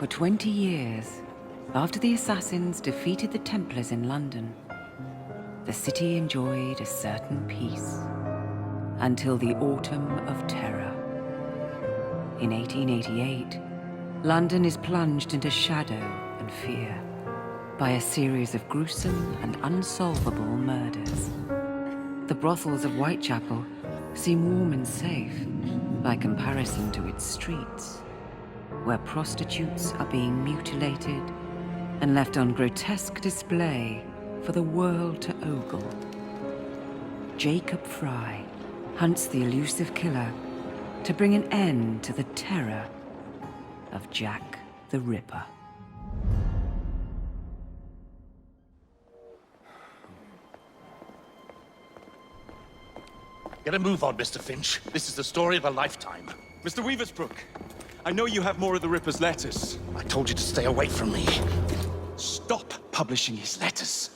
For 20 years, after the assassins defeated the Templars in London, the city enjoyed a certain peace until the Autumn of Terror. In 1888, London is plunged into shadow and fear by a series of gruesome and unsolvable murders. The brothels of Whitechapel seem warm and safe by comparison to its streets, where prostitutes are being mutilated and left on grotesque display for the world to ogle. Jacob Fry hunts the elusive killer to bring an end to the terror of Jack the Ripper. Get a move on, Mr. Finch. This is the story of a lifetime. Mr. Weaversbrook, I know you have more of the Ripper's letters. I told you to stay away from me. Stop publishing his letters.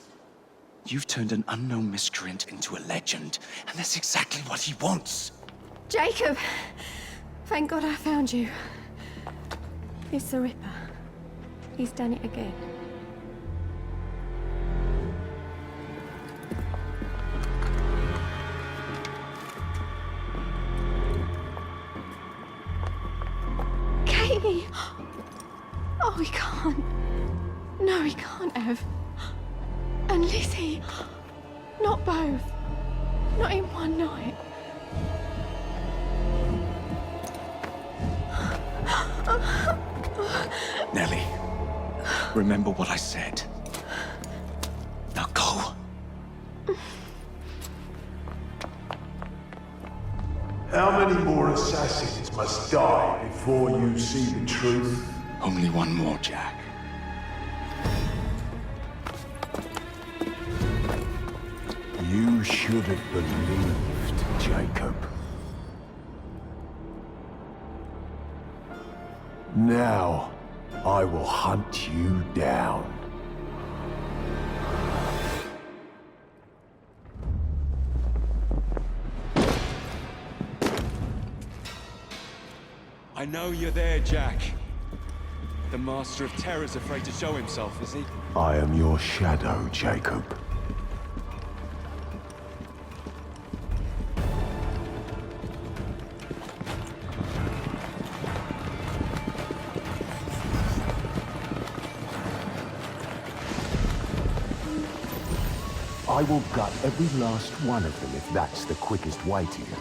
You've turned an unknown miscreant into a legend, and that's exactly what he wants. Jacob! Thank God I found you. It's the Ripper. He's done it again. Katie! Oh, he can't. No, he can't have. And Lizzie. Not both. Not in one night. Nellie, remember what I said. Now go. How many more assassins must die before you see the truth? Only one more, Jack. You should have believed, Jacob. Now, I will hunt you down. I know you're there, Jack. The Master of Terror's afraid to show himself, is he? I am your shadow, Jacob. I will gut every last one of them if that's the quickest way to you.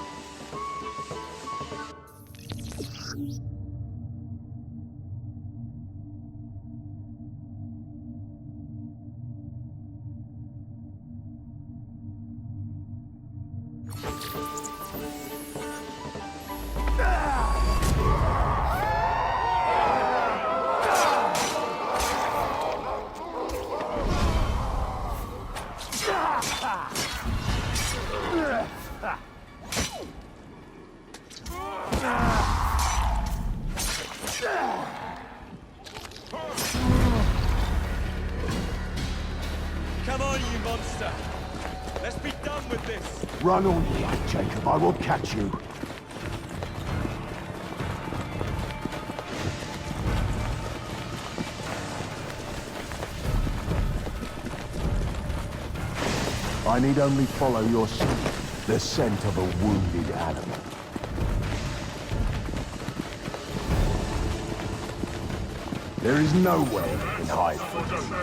Come on, you monster! Let's be done with this! Run all you like, Jacob. I will catch you. I need only follow your scent, the scent of a wounded animal. There is nowhere you can hide from me.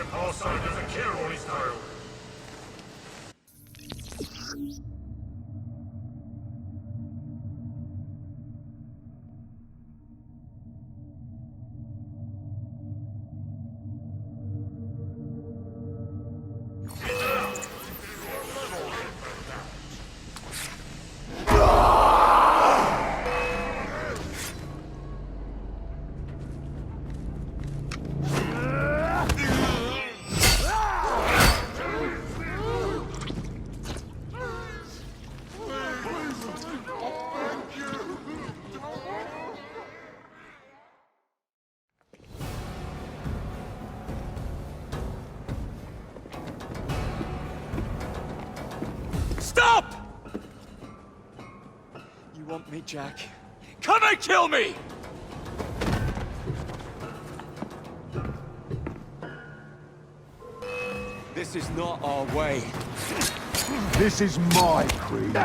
Stop! You want me, Jack? Come and kill me! This is not our way. This is my creed.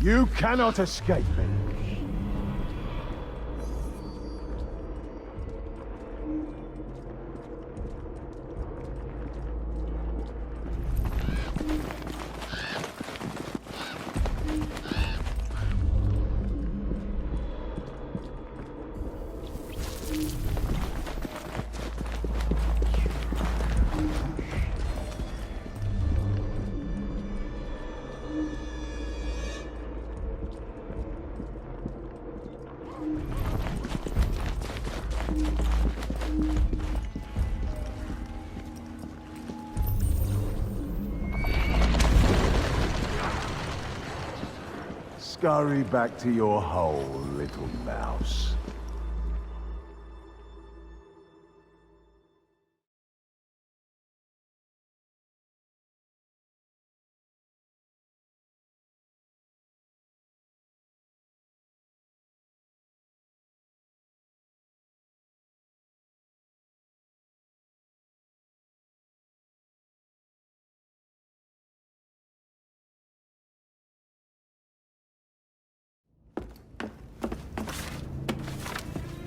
You cannot escape me. Scurry back to your hole, little mouse.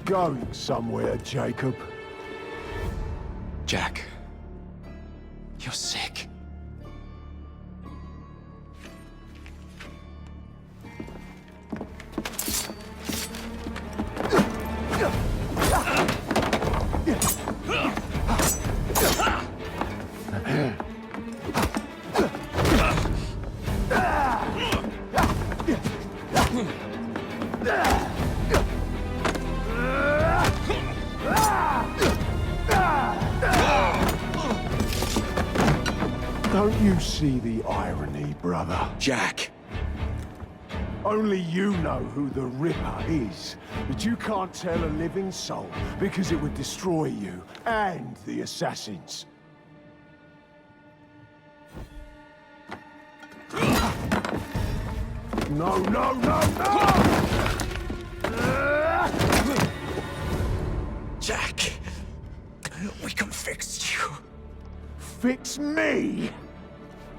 Going somewhere, Jacob. Jack, you're sick. Don't you see the irony, brother? Jack! Only you know who the Ripper is, but you can't tell a living soul because it would destroy you and the assassins. No, no, no, no! Jack! We can fix you. Fix me?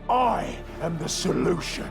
I am the solution.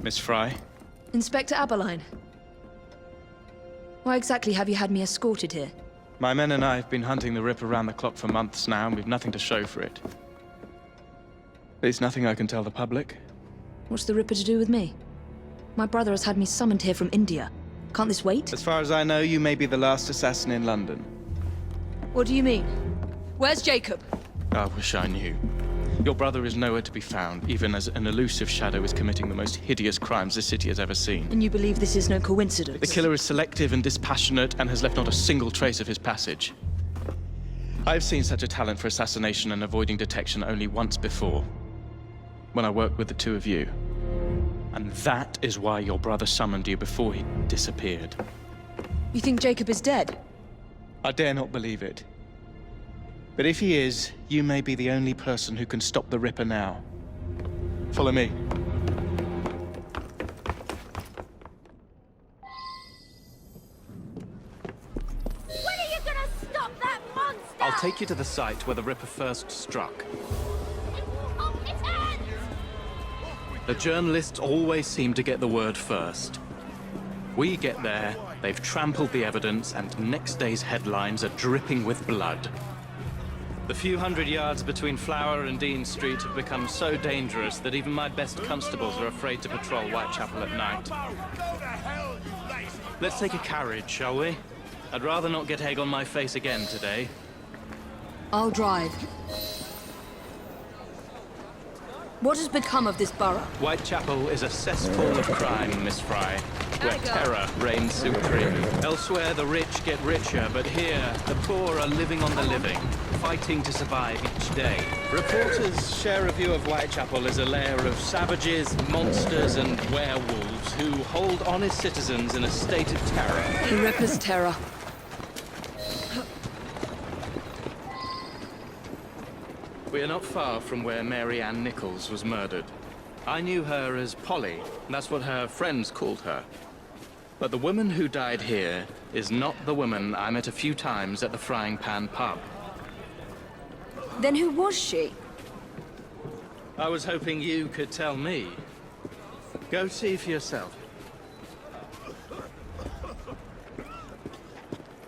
Miss Fry? Inspector Aberline. Why exactly have you had me escorted here? My men and I have been hunting the Ripper around the clock for months now, and we've nothing to show for it. There's nothing I can tell the public. What's the Ripper to do with me? My brother has had me summoned here from India. Can't this wait? As far as I know, you may be the last assassin in London. What do you mean? Where's Jacob? I wish I knew. Your brother is nowhere to be found, even as an elusive shadow is committing the most hideous crimes this city has ever seen. And you believe this is no coincidence? The killer is selective and dispassionate and has left not a single trace of his passage. I've seen such a talent for assassination and avoiding detection only once before, when I worked with the two of you. And that is why your brother summoned you before he disappeared. You think Jacob is dead? I dare not believe it. But if he is, you may be the only person who can stop the Ripper now. Follow me. When are you gonna stop that monster? I'll take you to the site where the Ripper first struck. Oh, its hands! The journalists always seem to get the word first. We get there, They've trampled the evidence, and next day's headlines are dripping with blood. The few hundred yards between Flower and Dean Street have become so dangerous that even my best constables are afraid to patrol Whitechapel at night. Let's take a carriage, shall we? I'd rather not get egg on my face again today. I'll drive. What has become of this borough? Whitechapel is a cesspool of crime, Miss Fry, where terror reigns supreme. Elsewhere, the rich get richer, but here, the poor are living on the living, fighting to survive each day. Reporters share a view of Whitechapel as a lair of savages, monsters, and werewolves who hold honest citizens in a state of terror. The Ripper's terror. We are not far from where Mary Ann Nichols was murdered. I knew her as Polly. That's what her friends called her. But the woman who died here is not the woman I met a few times at the Frying Pan pub. Then who was she? I was hoping you could tell me. Go see for yourself.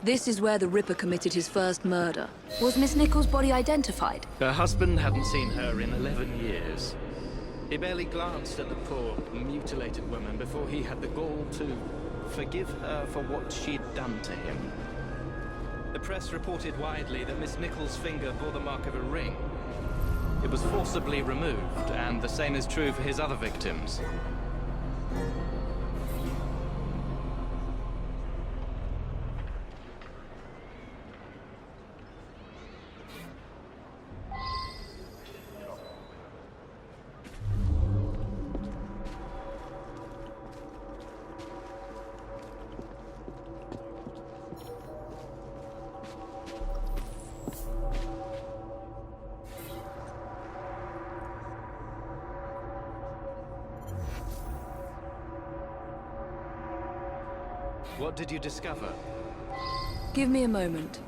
This is where the Ripper committed his first murder. Was Miss Nichols' body identified? Her husband hadn't seen her in 11 years. He barely glanced at the poor, mutilated woman before he had the gall to forgive her for what she'd done to him. The press reported widely that Miss Nichols' finger bore the mark of a ring. It was forcibly removed, and the same is true for his other victims. What did you discover? Give me a moment.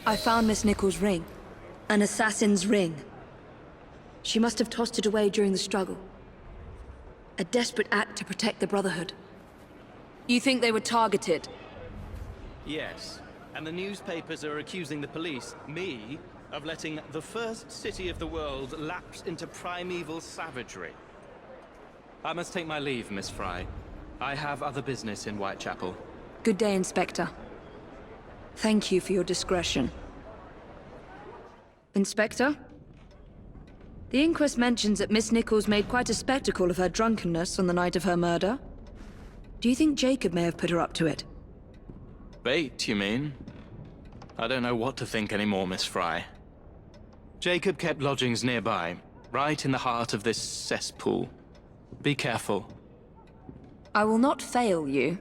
I found Miss Nichols' ring. An assassin's ring. She must have tossed it away during the struggle. A desperate act to protect the Brotherhood. You think they were targeted? Yes, and the newspapers are accusing the police, me, of letting the first city of the world lapse into primeval savagery. I must take my leave, Miss Fry. I have other business in Whitechapel. Good day, Inspector. Thank you for your discretion. Inspector? The inquest mentions that Miss Nichols made quite a spectacle of her drunkenness on the night of her murder. Do you think Jacob may have put her up to it? Bait, you mean? I don't know what to think anymore, Miss Fry. Jacob kept lodgings nearby, right in the heart of this cesspool. Be careful. I will not fail you.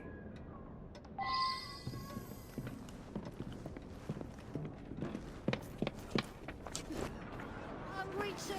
Hungry too?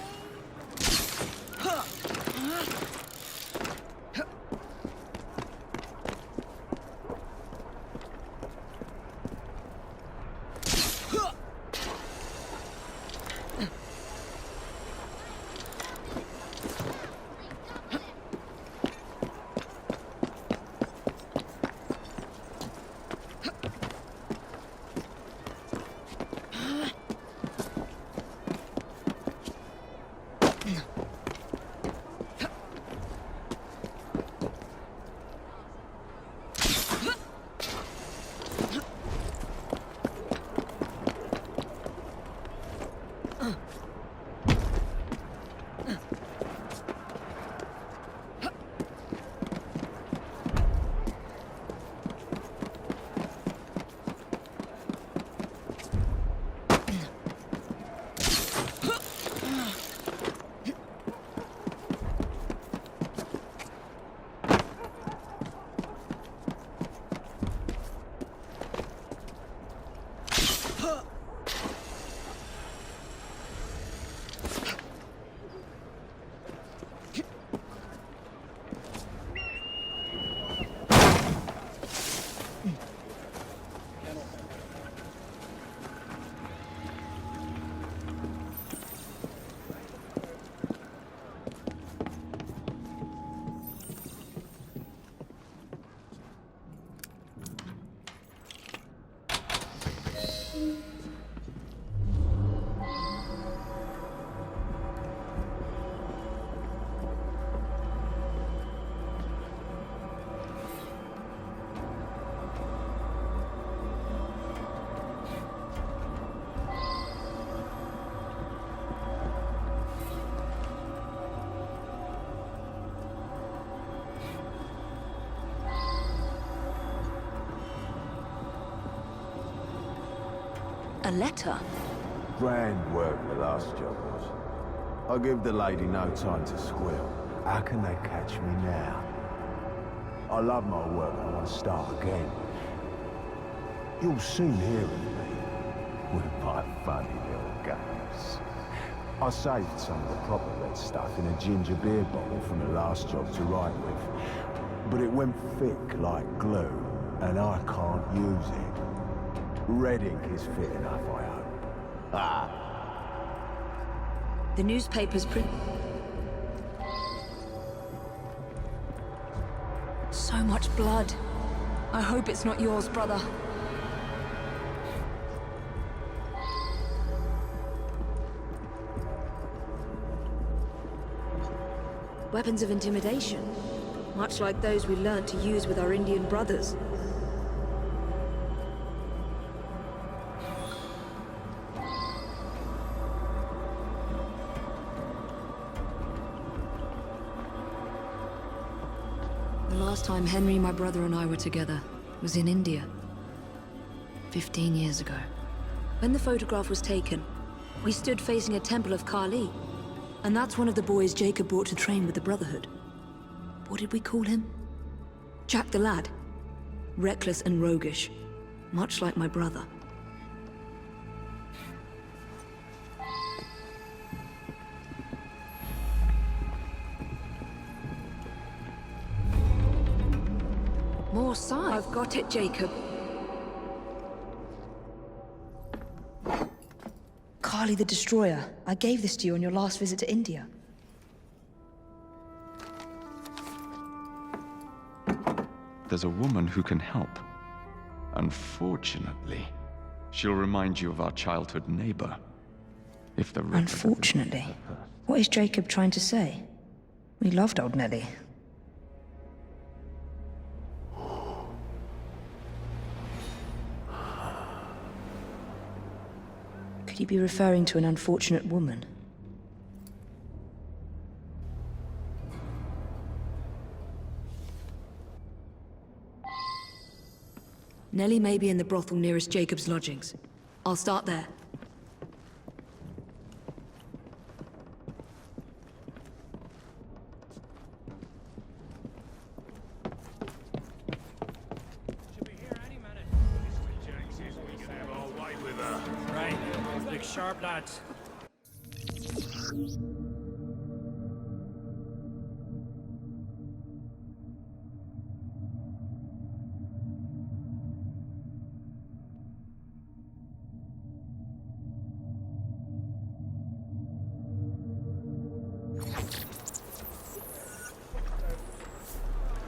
A letter? Grand work the last job was. I give the lady no time to squeal. How can they catch me now? I love my work and I want to start again. You'll soon hear of me with my funny little games. I saved some of the proper red stuff in a ginger beer bottle from the last job to write with. But it went thick like glue, and I can't use it. Red ink is fit enough, I hope. Ah. The newspaper's print. So much blood. I hope it's not yours, brother. Weapons of intimidation. Much like those we learnt to use with our Indian brothers. The last time Henry, my brother, and I were together was in India. 15 years ago. When the photograph was taken, we stood facing a temple of Kali. And that's one of the boys Jacob brought to train with the Brotherhood. What did we call him? Jack the Lad. Reckless and roguish. Much like my brother. More sign. I've got it, Jacob. Kali the Destroyer. I gave this to you on your last visit to India. There's a woman who can help. Unfortunately, she'll remind you of our childhood neighbor. If the Ripper Unfortunately? What is Jacob trying to say? We loved old Nellie. Could he be referring to an unfortunate woman? Nellie may be in the brothel nearest Jacob's lodgings. I'll start there. Should be here any minute. Jack says we can have our way with her. Right. Look sharp, lads.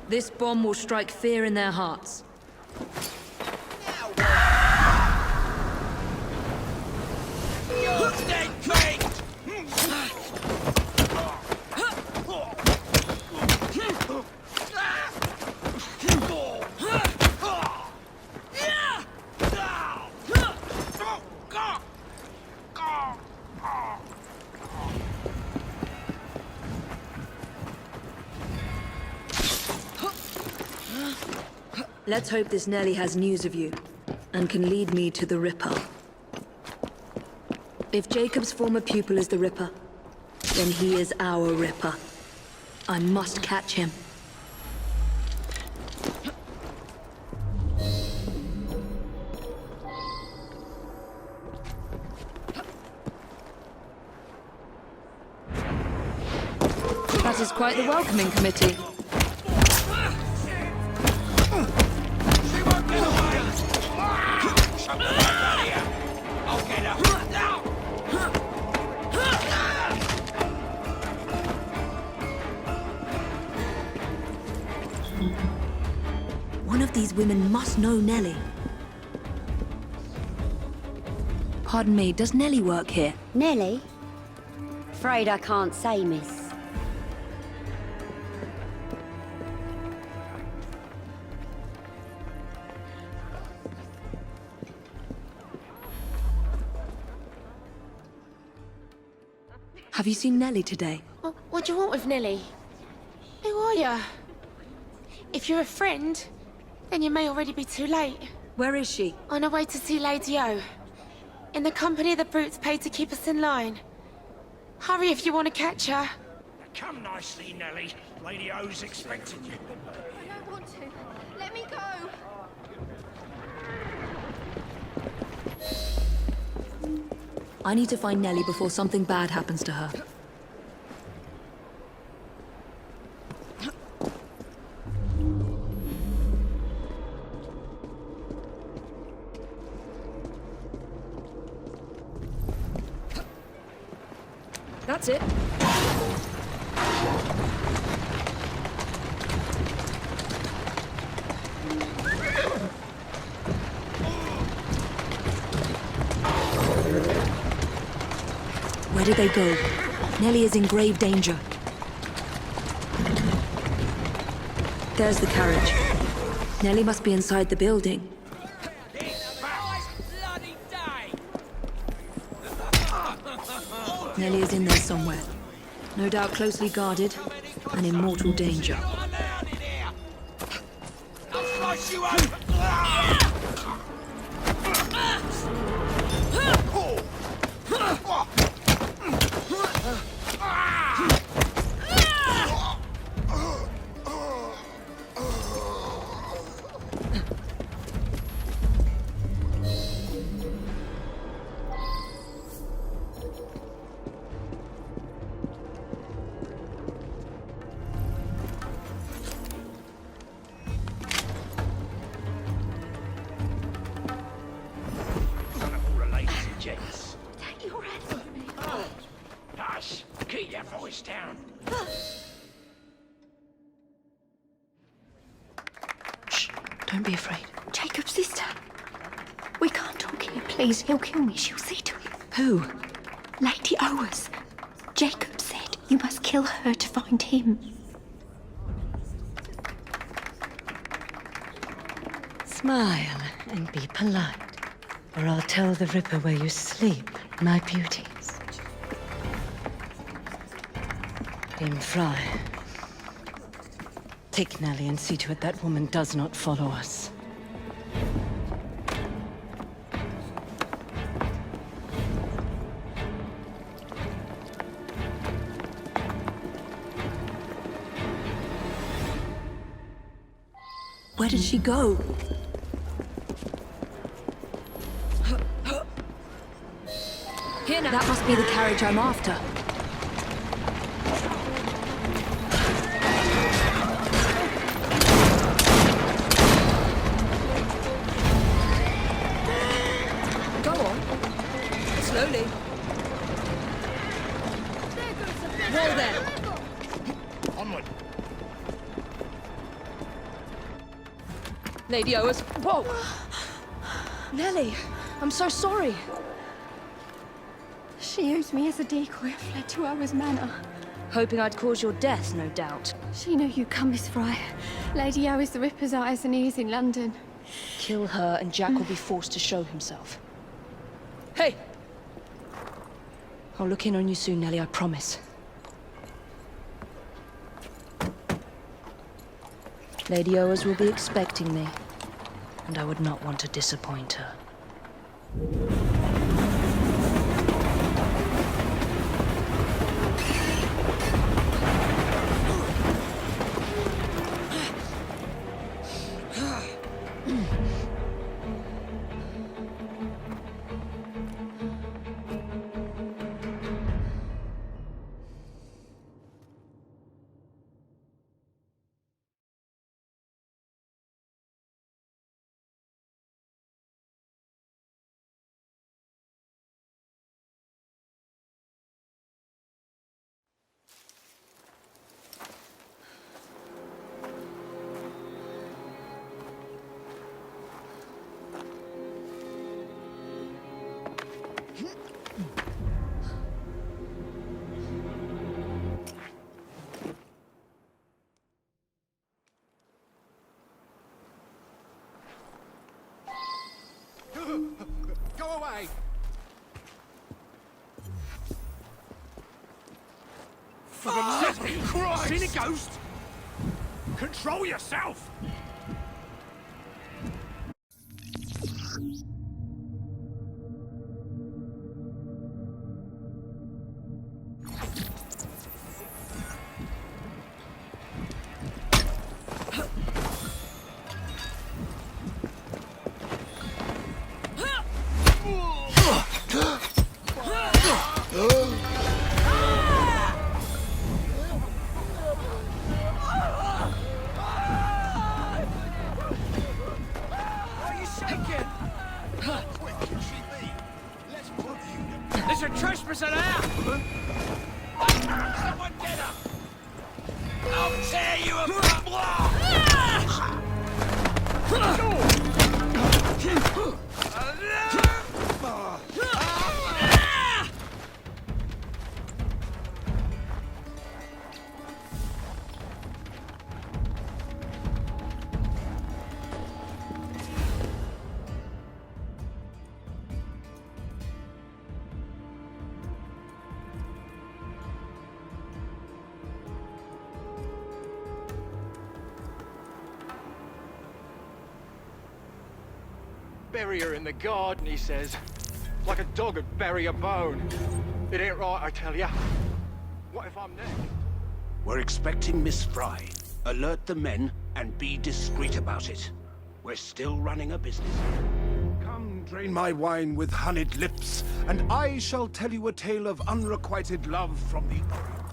This bomb will strike fear in their hearts. Let's hope this Nellie has news of you, and can lead me to the Ripper. If Jacob's former pupil is the Ripper, then he is our Ripper. I must catch him. That is quite the welcoming committee. One of these women must know Nellie. Pardon me, does Nellie work here? Nellie? Afraid I can't say, miss. Have you seen Nellie today? What do you want with Nellie? Who are you? If you're a friend, then you may already be too late. Where is she? On her way to see Lady O. In the company the brutes paid to keep us in line. Hurry if you want to catch her. Come nicely, Nelly. Lady O's expecting you. I don't want to. Let me go. I need to find Nellie before something bad happens to her. That's it. Where did they go? Nellie is in grave danger. There's the carriage. Nellie must be inside the building. Nellie is in there somewhere. No doubt closely guarded and in mortal danger. Keep your voice down. Shh, don't be afraid. Jacob's sister. We can't talk here, please. He'll kill me. She'll see to it. Who? Lady Owers. Jacob said you must kill her to find him. Smile and be polite, or I'll tell the Ripper where you sleep, my beauties. Grim Fry. Take Nellie and see to it that woman does not follow us. Where did she go? Here now. That must be the carriage I'm after. Go on. Slowly. Whoa there. Onward. Lady Owers. Whoa! Nellie, I'm so sorry. She used me as a decoy and fled to Owers Manor. Hoping I'd cause your death, no doubt. She knew you'd come, Miss Fry. Lady Owers the Ripper's eyes and ears in London. Kill her and Jack will be forced to show himself. Hey! I'll look in on you soon, Nellie, I promise. Lady Owers will be expecting me, and I would not want to disappoint her. Go away! For the love of Christ! Seen a ghost? Control yourself! Bury her in the garden, he says. Like a dog would bury a bone. It ain't right, I tell ya. What if I'm next? We're expecting Miss Fry. Alert the men and be discreet about it. We're still running a business. Come, drain my wine with honeyed lips, and I shall tell you a tale of unrequited love from the Orient.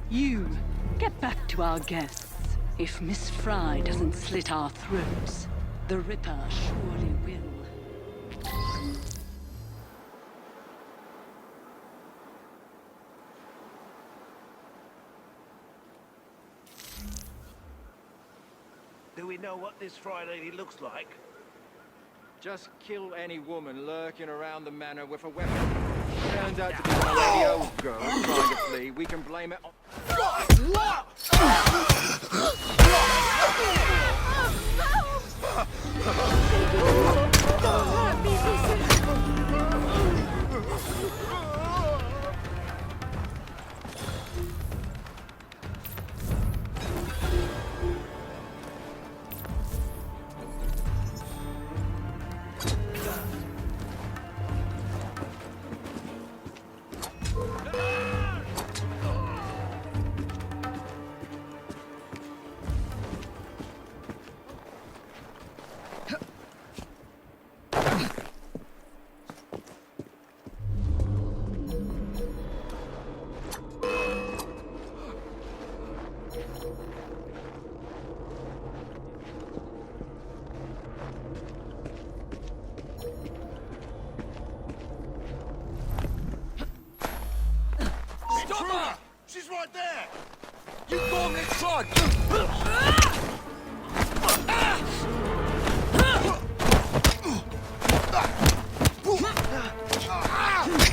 You, get back to our guests. If Miss Fry doesn't slit our throats, the Ripper surely will. Do we know what this Fry lady looks like? Just kill any woman lurking around the manor with a weapon. Turns out to be one of the old girls trying to flee. We can blame it on... She's right there! You gormless sod!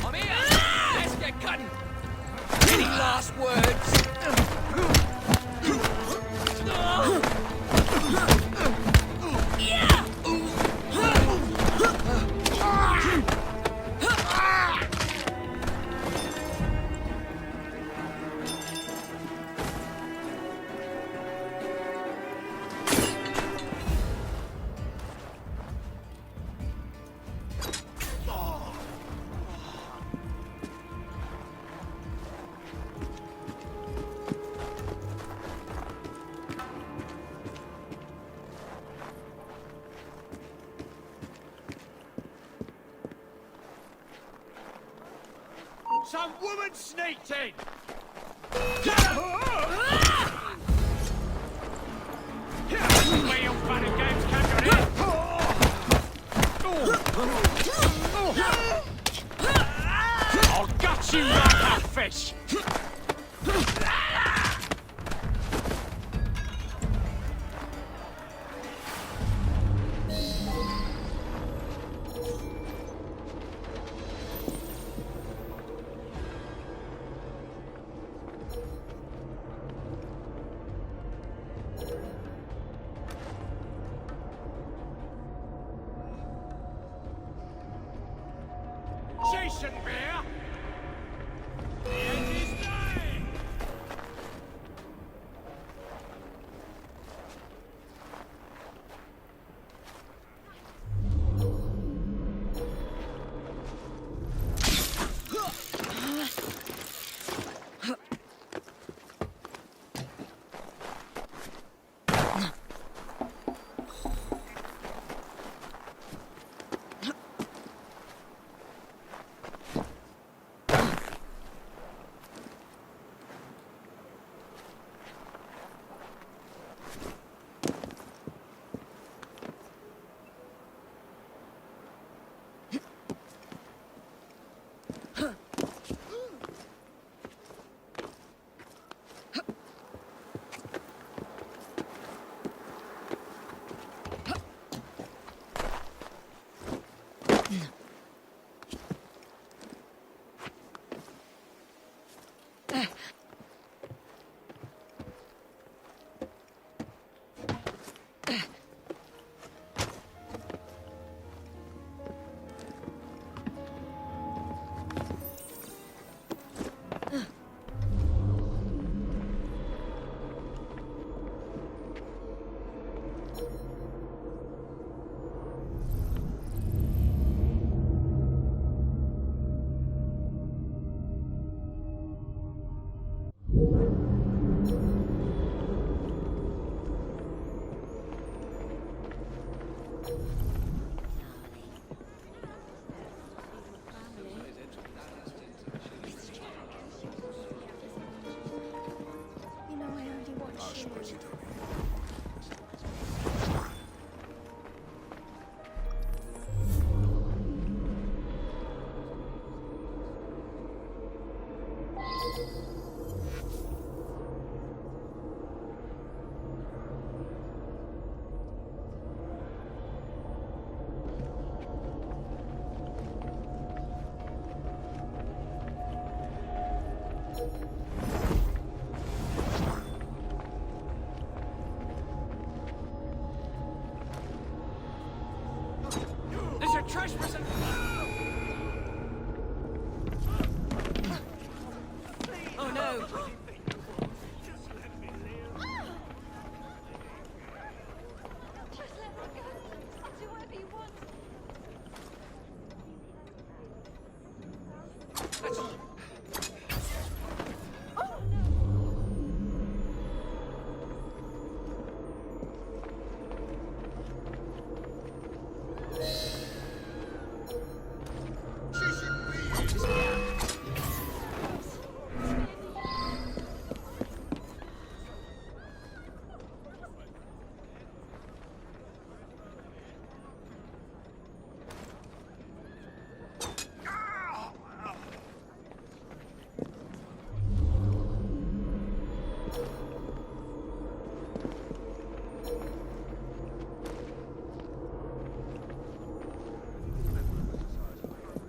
I'm here! Let's get cutting! Any last words? Some woman sneaked in! Where your fun and games come your head? I'll gut you like a fish! She shouldn't be here! The end is nigh! trash person! Oh no!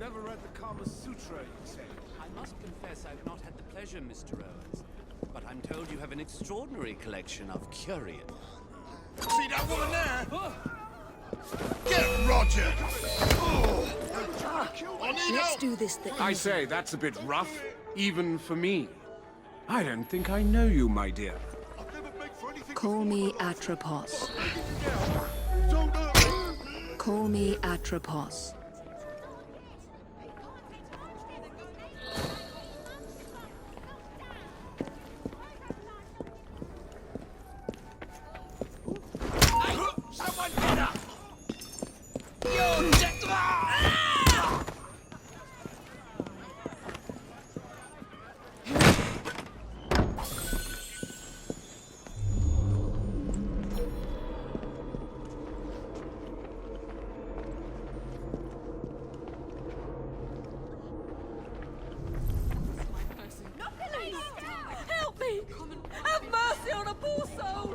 Never read the Kama Sutra, you say? I must confess I've not had the pleasure, Mr. Owens. But I'm told you have an extraordinary collection of curios. See that woman there? Get Roger! I need Let's help! do this thing. I say, that's a bit rough, even for me. I don't think I know you, my dear. Call me Atropos. Call me Atropos. Someone get up! Help me! Have mercy on a poor soul!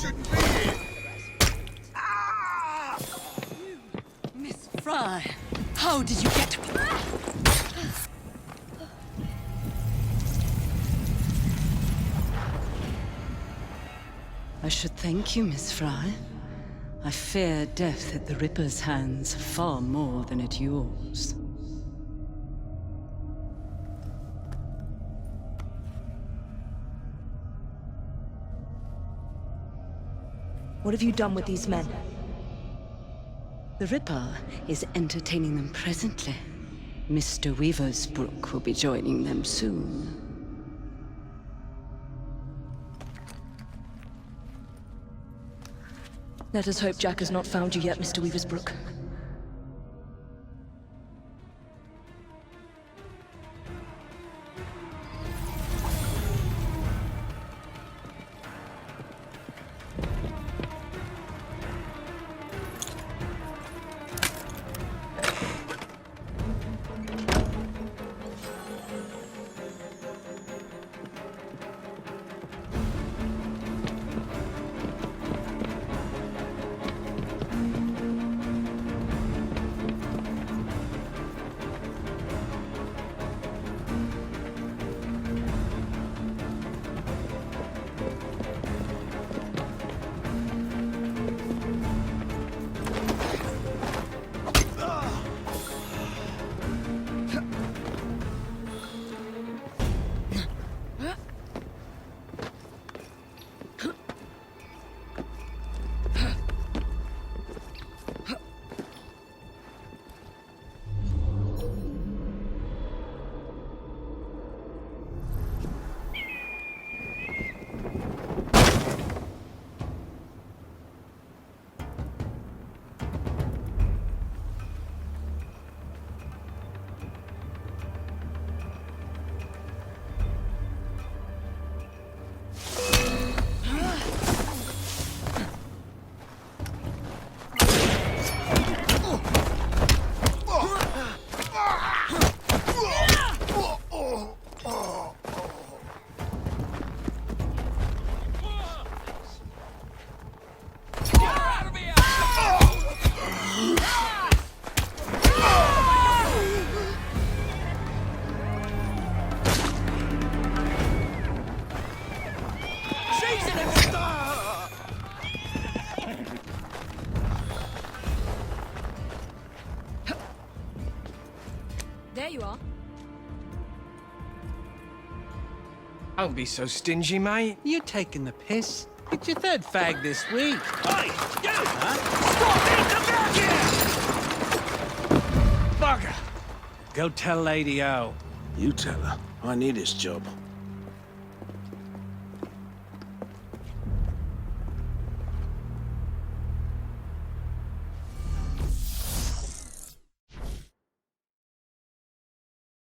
shouldn't be here! Miss Fry, how did you get to... I should thank you, Miss Fry. I fear death at the Ripper's hands far more than at yours. What have you done with these men? The Ripper is entertaining them presently. Mr. Weaversbrook will be joining them soon. Let us hope Jack has not found you yet, Mr. Weaversbrook. There you are. Don't be so stingy, mate. You're taking the piss. It's your third fag this week. Oi! You! Huh? Stop it! Come back here! Bugger! Go tell Lady O. You tell her. I need this job.